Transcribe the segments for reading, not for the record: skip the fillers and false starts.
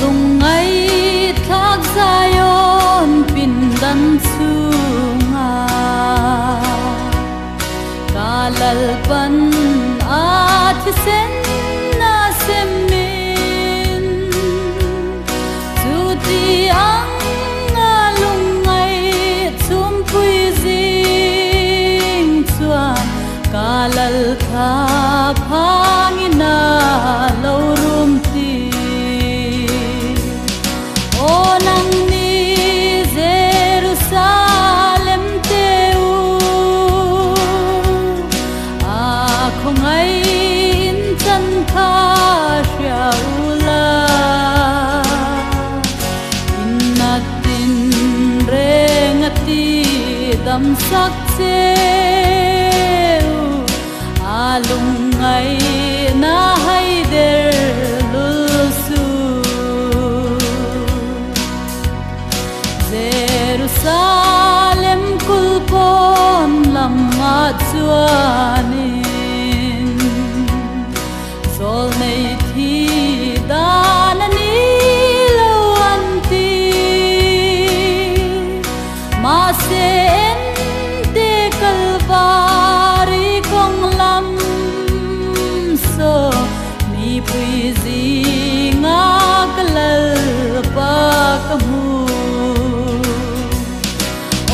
lung ngay thác Zion pindan sunga kalal pan athisen na semin tuti ang lung ngay chum pui jing chuan kalal kha phangina lorum ti o nang ni Jerusalem teu a khongai in chan kha shaula innatin rengati dam sak cheu alung ngai na haider lusu Jerusalem kulpon lama chuanin sol nei thi danani lo anti ma se ente kalvari kong lam so mi pui zinga kalal pa kamu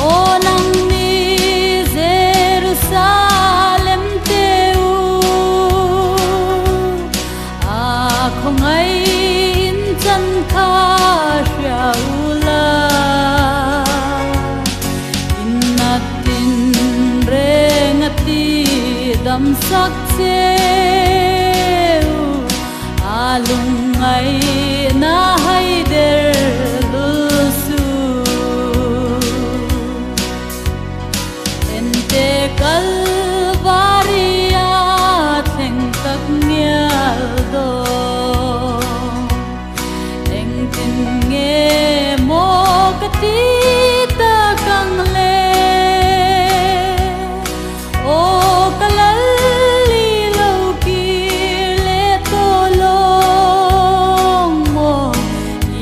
o nang ni Jerusalem teu a khongai in chan kha shaula innatin rengati dam sak cheu alung ngai na haider lusu ente kalvaria theng tak ngial do eng tin nge mo kati ta kang le o kalal li lo ki le to long mo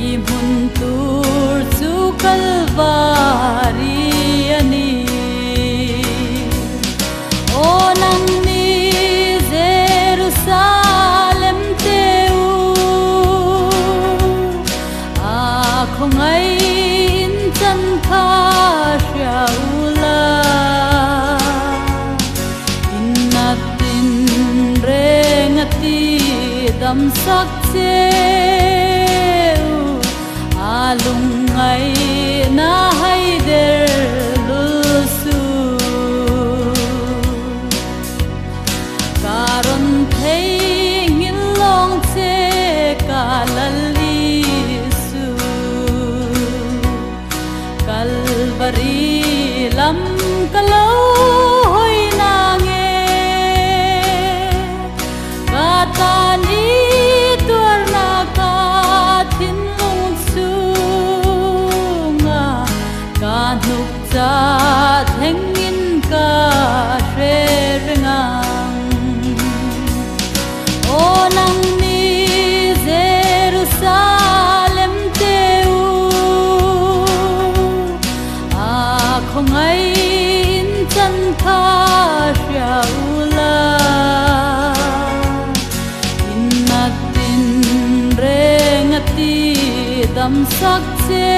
i mun tur chu kalvari ani o nang ni Jerusalem teu a khongai in chan kha shaula innatin rengati dam sak cheu alung ngai na haider lusu karon thei ngin long che kalali su kalvari lam kalo hoi na nge katani tur na ka thin lung su nga ka nuk cha thengin ka re rengang o nang ni Jerusalem teu a khongai in chan kha shaula innatin rengati dam sak che